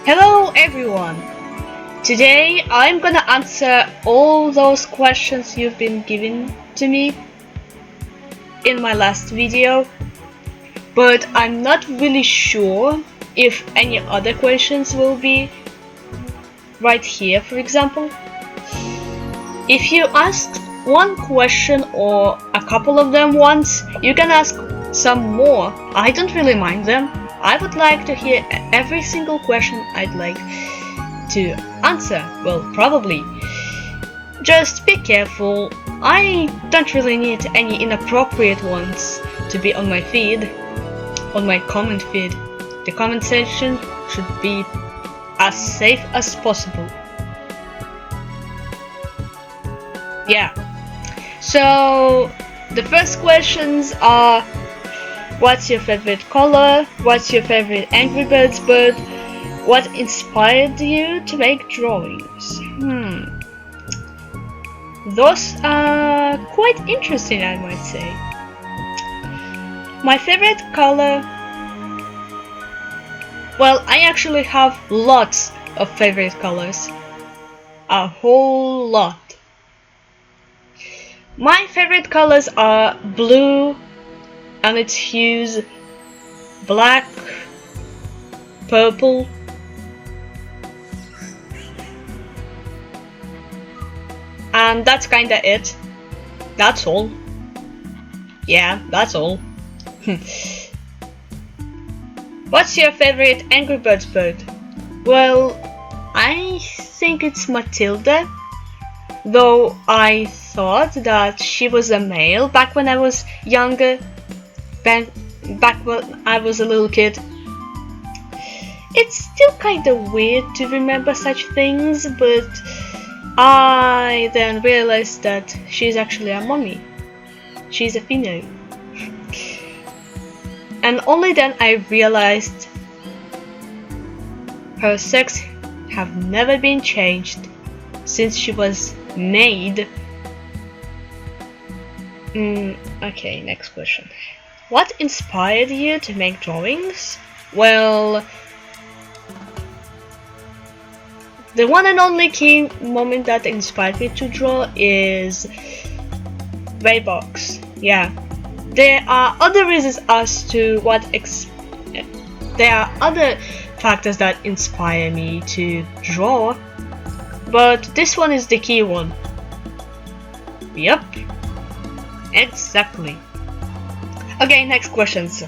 Hello everyone! Today I'm gonna answer all those questions you've been giving to me in my last video, but I'm not really sure if any other questions will be right here, for example. If you ask one question or a couple of them once, you can ask some more. I don't really mind them. I would like to hear every single question I'd like to answer. Well, probably. Just be careful. I don't really need any inappropriate ones to be on my feed, on my comment feed. The comment section should be as safe as possible. Yeah. So the first questions are: what's your favorite color? What's your favorite Angry Birds bird? What inspired you to make drawings? Those are quite interesting, I might say. My favorite color? Well, I actually have lots of favorite colors. A whole lot. My favorite colors are blue and its hues, black, purple, and that's kinda it. That's all. Yeah, that's all. What's your favorite Angry Birds bird? Well, I think it's Matilda, though I thought that she was a male back when I was younger, back when I was a little kid. It's still kinda weird to remember such things, but I then realized that she's actually a mommy. She's a female. And only then I realized her sex have never been changed since she was made. Okay, next question. What inspired you to make drawings? Well, the one and only key moment that inspired me to draw is Raybox. Yeah, there are other reasons as to there are other factors that inspire me to draw, but this one is the key one. Yep, exactly. Okay, next questions.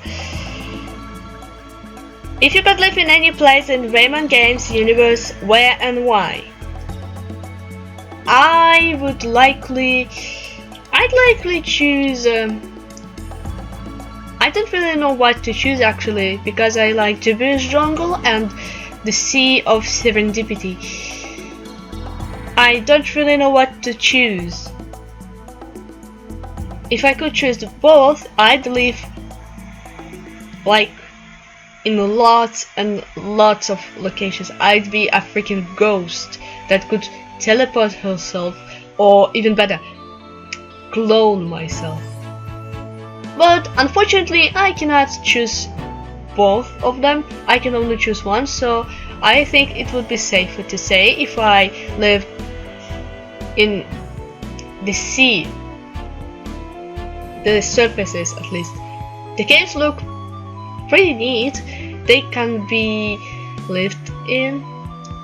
If you could live in any place in Rayman Games universe, where and why? I'd likely choose. I don't really know what to choose actually, because I like Jibber's Jungle and the Sea of Serendipity. I don't really know what to choose. If I could choose both, I'd live like in lots and lots of locations. I'd be a freaking ghost that could teleport herself, or even better, clone myself. But unfortunately I cannot choose both of them. I can only choose one, so I think it would be safer to say if I lived in the sea, the surfaces at least. The caves look pretty neat. They can be lived in,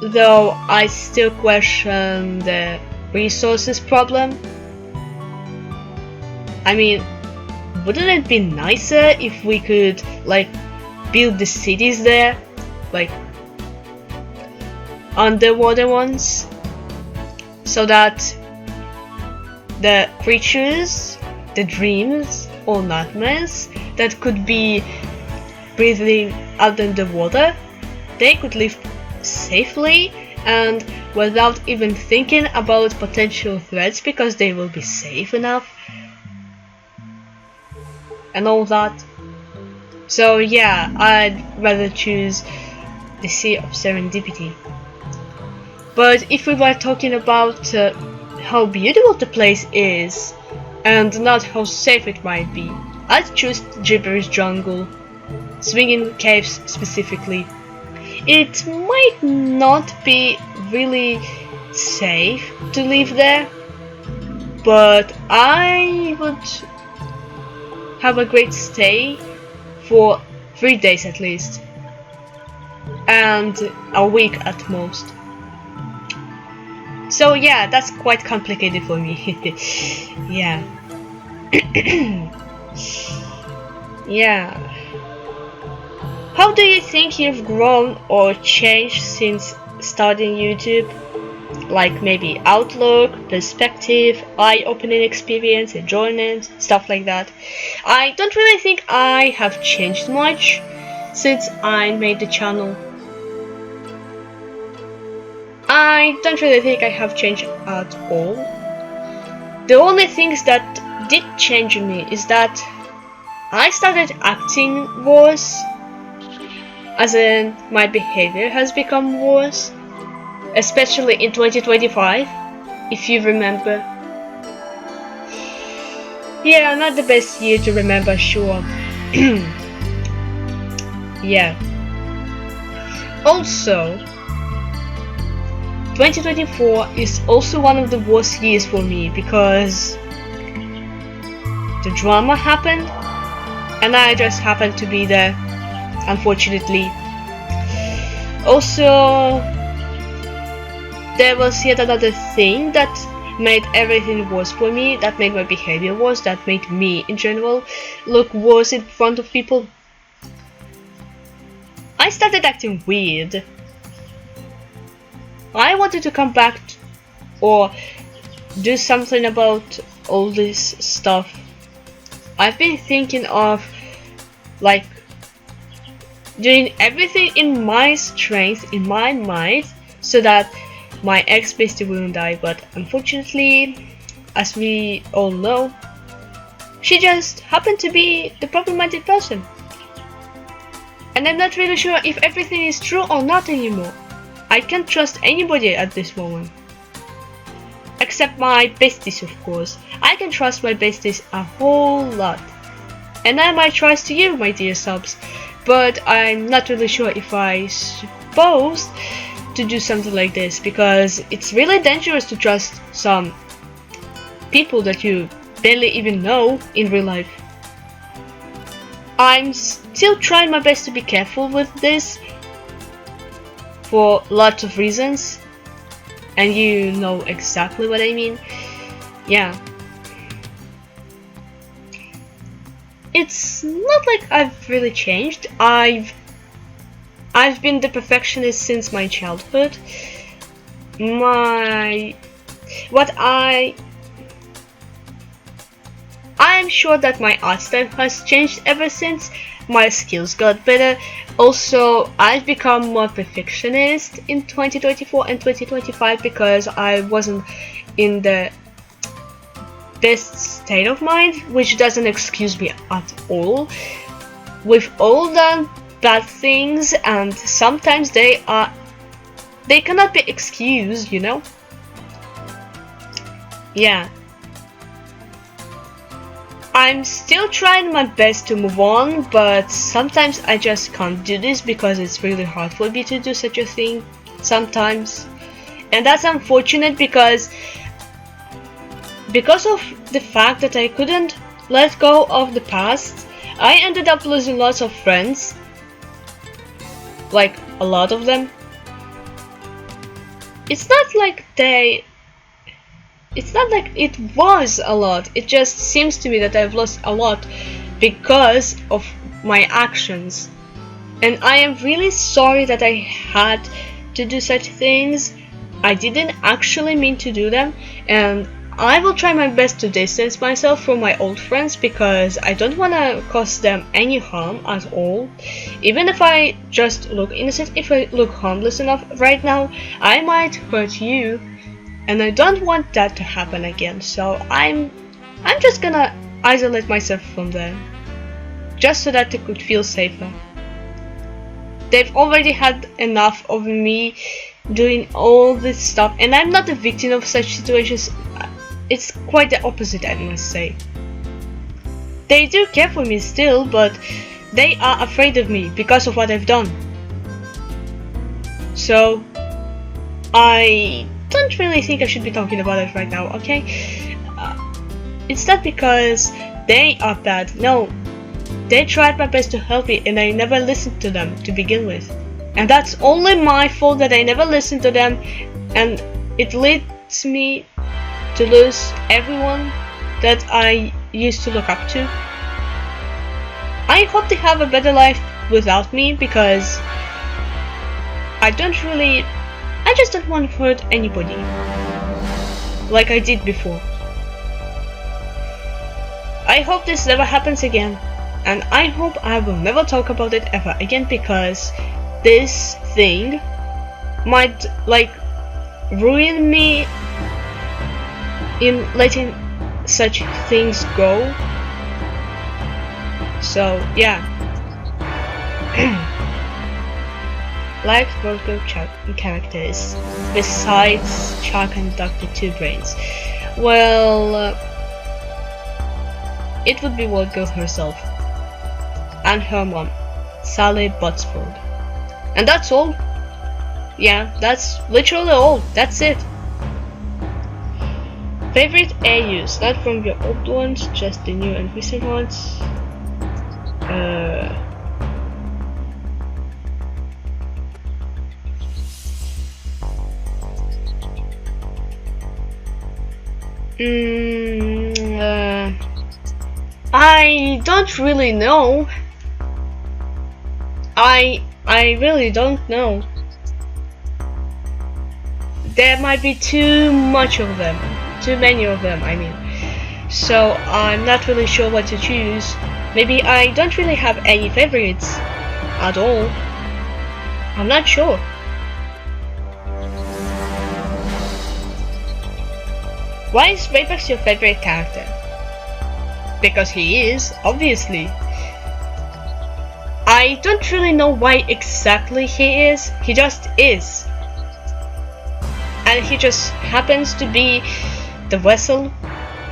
though I still question the resources problem. I mean, wouldn't it be nicer if we could like build the cities there, like underwater ones, so that the creatures, the dreams or nightmares that could be breathing out in the water, they could live safely and without even thinking about potential threats, because they will be safe enough and all that. So yeah, I'd rather choose the Sea of Serendipity. But if we were talking about how beautiful the place is and not how safe it might be, I'd choose Jibber's Jungle, Swinging Caves specifically. it might not be really safe to live there, but I would have a great stay for 3 days at least, and a week at most. So yeah, that's quite complicated for me. Yeah. Yeah. How do you think you've grown or changed since starting YouTube? Like maybe outlook, perspective, eye-opening experience, enjoyment, stuff like that. I don't really think I have changed much since I made the channel. I don't really think I have changed at all. The only things that did change in me is that I started acting worse, as in my behavior has become worse, especially in 2025, if you remember. Yeah, not the best year to remember, sure. Yeah. Also, 2024 is also one of the worst years for me because the drama happened and I just happened to be there, unfortunately. Also, there was yet another thing that made everything worse for me, that made my behavior worse, that made me in general look worse in front of people. I started acting weird. I wanted to come back or do something about all this stuff. I've been thinking of like doing everything in my strength, in my might, so that my ex-bestie wouldn't die, but unfortunately, as we all know, she just happened to be the problematic person. And I'm not really sure if everything is true or not anymore. I can't trust anybody at this moment. Except my besties, of course. I can trust my besties a whole lot. And I might trust you, my dear subs, but I'm not really sure if I'm supposed to do something like this, because it's really dangerous to trust some people that you barely even know in real life. I'm still trying my best to be careful with this for lots of reasons, and you know exactly what I mean. Yeah. It's not like I've really changed. I've been the perfectionist since my childhood. I'm sure that my art style has changed ever since. My skills got better. Also, I've become more perfectionist in 2024 and 2025 because I wasn't in the best state of mind, which doesn't excuse me at all. We've all done bad things, and sometimes they cannot be excused, you know? Yeah. I'm still trying my best to move on, but sometimes I just can't do this because it's really hard for me to do such a thing sometimes. And that's unfortunate because of the fact that I couldn't let go of the past, I ended up losing lots of friends. Like, a lot of them. It's not like it was a lot. It just seems to me that I've lost a lot because of my actions. And I am really sorry that I had to do such things. I didn't actually mean to do them, and I will try my best to distance myself from my old friends because I don't want to cause them any harm at all. Even if I just look innocent, if I look harmless enough right now, I might hurt you. And I don't want that to happen again, so I'm just gonna isolate myself from them, just so that they could feel safer. They've already had enough of me doing all this stuff, and I'm not a victim of such situations. It's quite the opposite, I must say. They do care for me still, but they are afraid of me because of what I've done. So I don't really think I should be talking about it right now, okay? It's not because they are bad, no. They tried my best to help me and I never listened to them to begin with. And that's only my fault that I never listened to them, and it leads me to lose everyone that I used to look up to. I hope they have a better life without me, because I just don't want to hurt anybody like I did before. I hope this never happens again, and I hope I will never talk about it ever again, because this thing might ruin me in letting such things go. So yeah. Like Virgo characters besides Chuck and Dr. Two Brains. Well, it would be Virgo herself and her mom, Sally Botsford. And that's all. Yeah, that's literally all. That's it. Favorite AUs, not from your old ones, just the new and recent ones. I don't really know. I really don't know. There might be too much of them, too many of them, I mean. So I'm not really sure what to choose. Maybe I don't really have any favorites at all. I'm not sure. Why is Raybox your favorite character? Because he is, obviously. I don't really know why exactly he is, he just is. And he just happens to be the vessel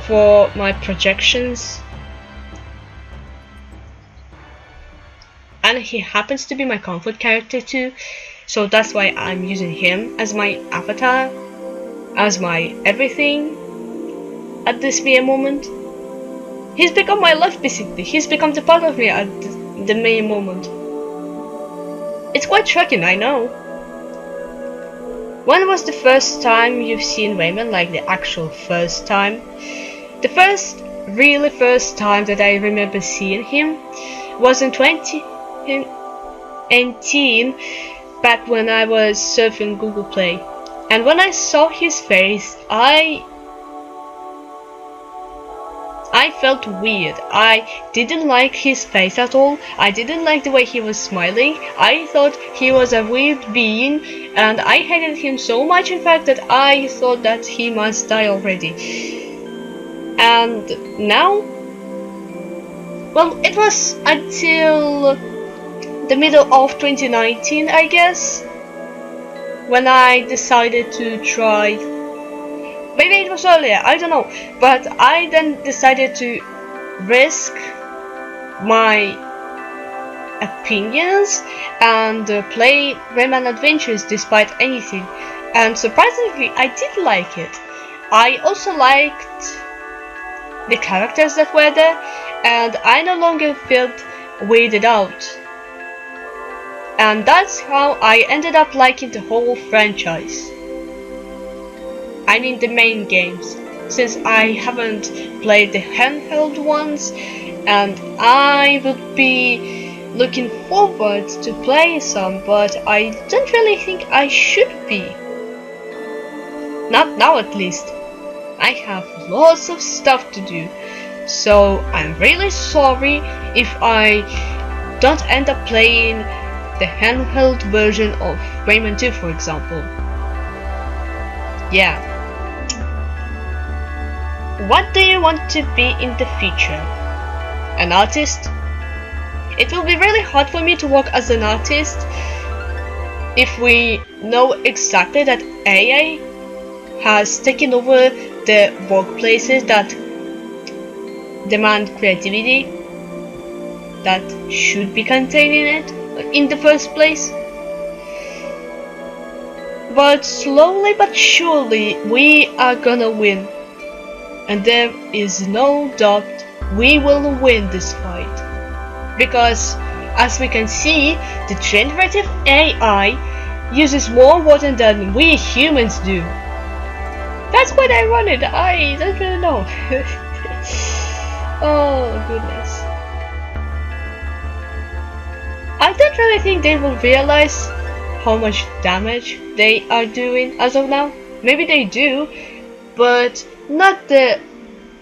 for my projections. And he happens to be my comfort character too, so that's why I'm using him as my avatar, as my everything at this very moment. He's become my life basically, he's become the part of me at the main moment. It's quite shocking, I know. When was the first time you've seen Rayman, like the actual first time? The really first time that I remember seeing him was in 2018, back when I was surfing Google Play. And when I saw his face, I felt weird. I didn't like his face at all. I didn't like the way he was smiling. I thought he was a weird being, and I hated him so much, in fact, that I thought that he must die already. And now, well, it was until the middle of 2019, I guess, when I decided to try. Maybe it was earlier, I don't know, but I then decided to risk my opinions and play Rayman Adventures despite anything, and surprisingly I did like it. I also liked the characters that were there, and I no longer felt weirded out. And that's how I ended up liking the whole franchise. I mean the main games, since I haven't played the handheld ones, and I would be looking forward to play some, but I don't really think I should be. Not now at least. I have lots of stuff to do, so I'm really sorry if I don't end up playing the handheld version of Rayman 2, for example. Yeah. What do you want to be in the future? An artist? It will be really hard for me to work as an artist if we know exactly that AI has taken over the workplaces that demand creativity that should be contained in it in the first place. But slowly but surely we are gonna win. And there is no doubt we will win this fight. Because as we can see, the generative AI uses more water than we humans do. That's what I wanted. I don't really know. Oh goodness. I don't really think they will realize how much damage they are doing as of now. Maybe they do, but not the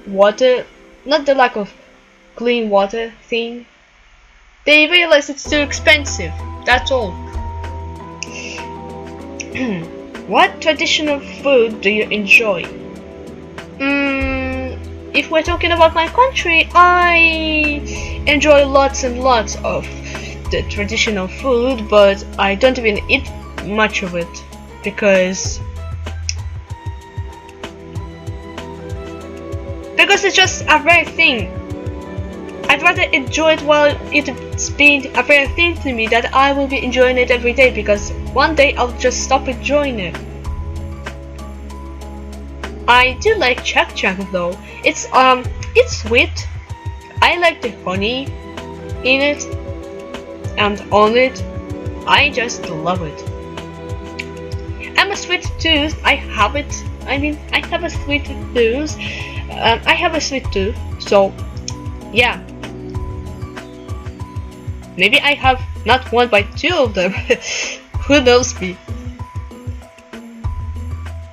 water, not the lack of clean water thing. They realize it's too expensive, that's all. What traditional food do you enjoy? If we're talking about my country, I enjoy lots and lots of the traditional food, but I don't even eat much of it because it's just a rare thing. I'd rather enjoy it while it's being a rare thing to me that I will be enjoying it every day, because one day I'll just stop enjoying it. I do like Chak Chak though. It's sweet. I like the honey in it and on it. I just love it. I'm a sweet tooth. I have it. I mean, I have a sweet tooth. I have a sweet tooth. So, yeah. Maybe I have not one but two of them. Who knows me?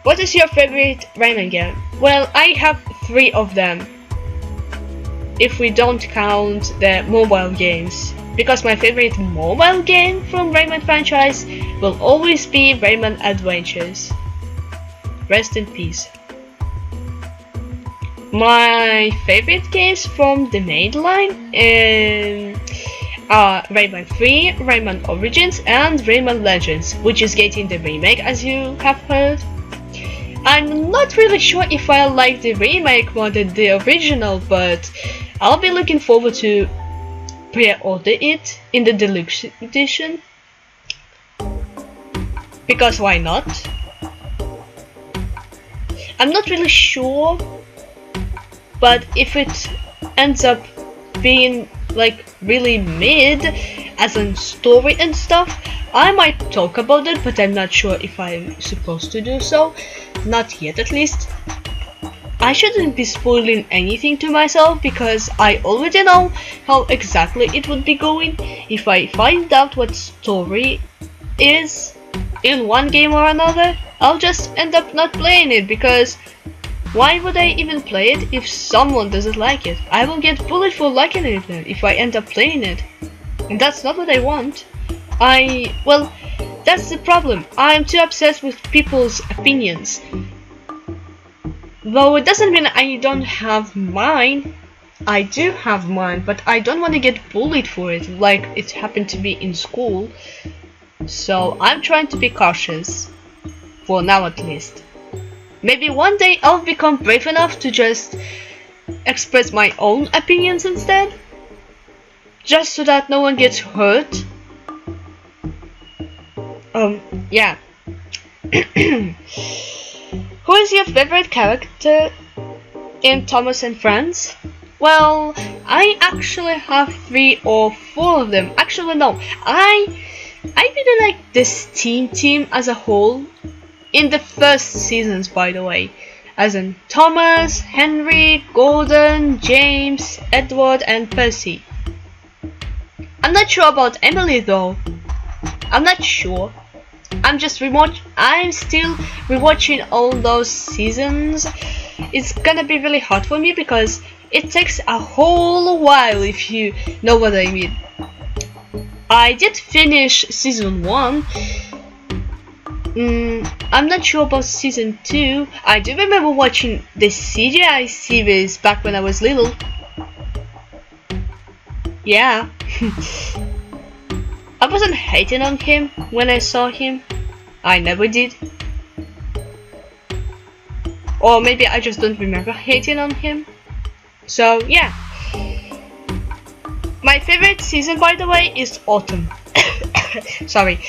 What is your favorite Rayman game? Well, I have 3 of them, if we don't count the mobile games, because my favorite mobile game from Rayman franchise will always be Rayman Adventures. Rest in peace. My favorite games from the main line are Rayman 3, Rayman Origins, and Rayman Legends, which is getting the remake, as you have heard. I'm not really sure if I like the remake more than the original, but I'll be looking forward to pre-order it in the deluxe edition. Because why not? I'm not really sure, but if it ends up being like really mid as in story and stuff, I might talk about it, but I'm not sure if I'm supposed to do so. Not yet, at least. I shouldn't be spoiling anything to myself because I already know how exactly it would be going. If I find out what story is in one game or another, I'll just end up not playing it, because why would I even play it if someone doesn't like it? I will get bullied for liking it then if I end up playing it. And that's not what I want. Well, that's the problem. I'm too obsessed with people's opinions. Though it doesn't mean I don't have mine. I do have mine, but I don't want to get bullied for it like it happened to me in school. So I'm trying to be cautious. For now at least. Maybe one day I'll become brave enough to just express my own opinions instead. Just so that no one gets hurt. Yeah. Who is your favorite character in Thomas and Friends? Well, I actually have 3 or 4 of them. Actually, no. I really like this team as a whole. In the first seasons, by the way. As in Thomas, Henry, Gordon, James, Edward, and Percy. I'm not sure about Emily though. I'm not sure. I'm still rewatching all those seasons. It's gonna be really hard for me because it takes a whole while, if you know what I mean. I did finish season 1. I'm not sure about season 2. I do remember watching the CGI series back when I was little. Yeah. I wasn't hating on him when I saw him. I never did. Or maybe I just don't remember hating on him. So yeah. My favorite season, by the way, is Autumn. Sorry.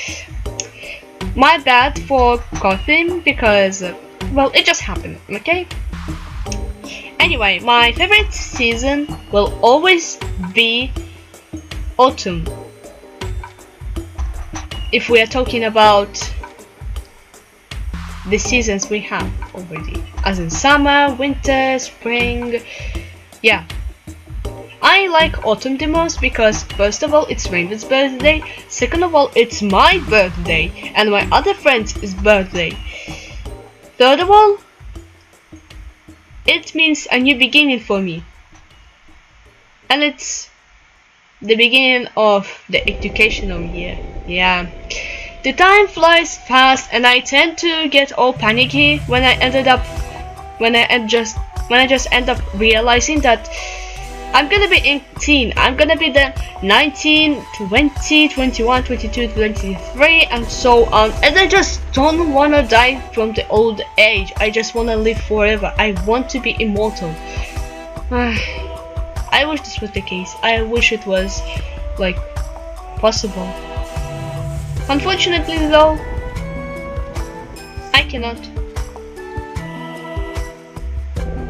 My bad for coughing because, well, it just happened, okay? Anyway, my favorite season will always be autumn. If we are talking about the seasons we have already, as in summer, winter, spring, yeah. I like autumn the most because first of all it's Rainbow's birthday, second of all it's my birthday and my other friend's birthday. Third of all, it means a new beginning for me. And it's the beginning of the educational year. Yeah. The time flies fast and I tend to get all panicky when I just end up realizing that I'm gonna be 18, I'm gonna be the 19, 20, 21, 22, 23 and so on, and I just don't wanna die from the old age. I just wanna live forever. I want to be immortal. I wish this was the case. I wish it was like possible. Unfortunately though, I cannot.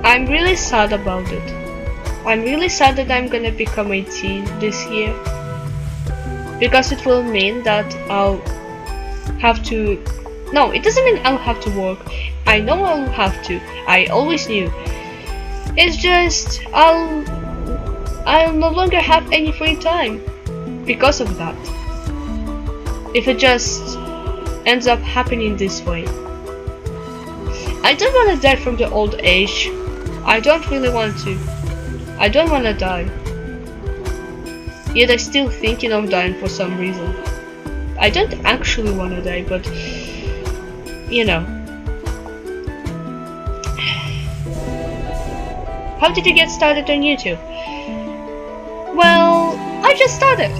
I'm really sad about it. I'm really sad that I'm gonna become 18 this year, because it will mean that I'll have to. No, it doesn't mean I'll have to work. I know I'll have to. I always knew. It's just I'll no longer have any free time because of that. If it just ends up happening this way. I don't want to die from the old age. I don't really want to. I don't want to die. Yet I'm still thinking of dying for some reason. I don't actually want to die, but you know. How did you get started on YouTube? Well, I just started.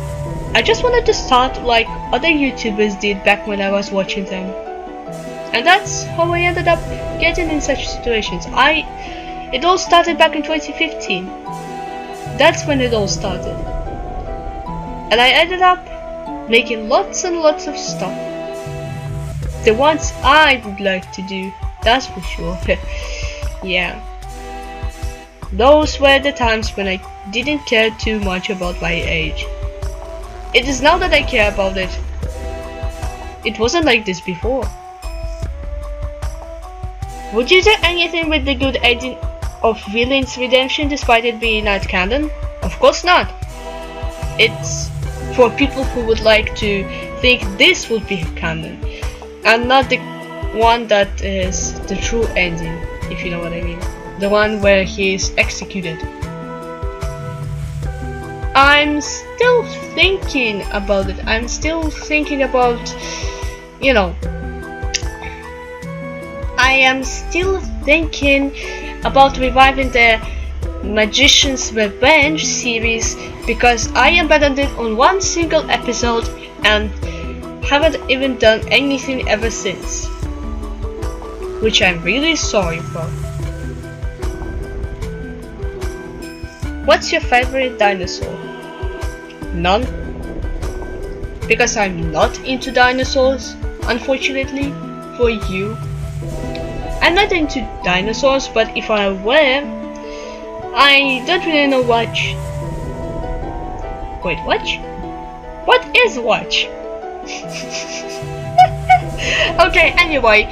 I just wanted to start like other YouTubers did back when I was watching them. And that's how I ended up getting in such situations. It all started back in 2015. That's when it all started. And I ended up making lots and lots of stuff. The ones I would like to do, that's for sure. Yeah. Those were the times when I didn't care too much about my age. It is now that I care about it. It wasn't like this before. Would you do anything with the good ending of Villain's redemption despite it being not canon? Of course not. It's for people who would like to think this would be canon and not the one that is the true ending, if you know what I mean. The one where he is executed. I'm still thinking about it. I'm still thinking about, you know, I am still thinking about reviving the Magician's Revenge series because I abandoned it on one single episode and haven't even done anything ever since, which I'm really sorry for. What's your favorite dinosaur? None, because I'm not into dinosaurs, unfortunately for you. I'm not into dinosaurs, but if I were, I don't really know watch. Wait, watch? What is watch? Okay, anyway,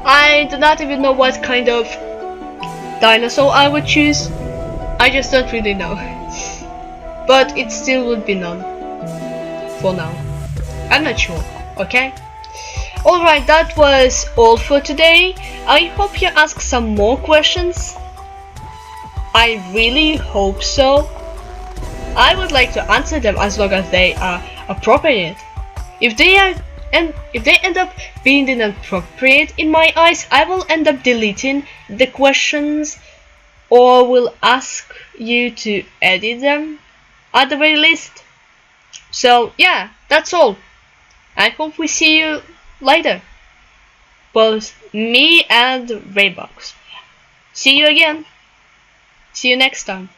I do not even know what kind of dinosaur I would choose. I just don't really know. But it still would be none. For now. I'm not sure, okay? Alright, that was all for today. I hope you ask some more questions. I really hope so. I would like to answer them as long as they are appropriate. If they end up being inappropriate in my eyes, I will end up deleting the questions or will ask you to edit them at the very least. So yeah, that's all. I hope we see you later. Both me and Raybox. See you again. See you next time.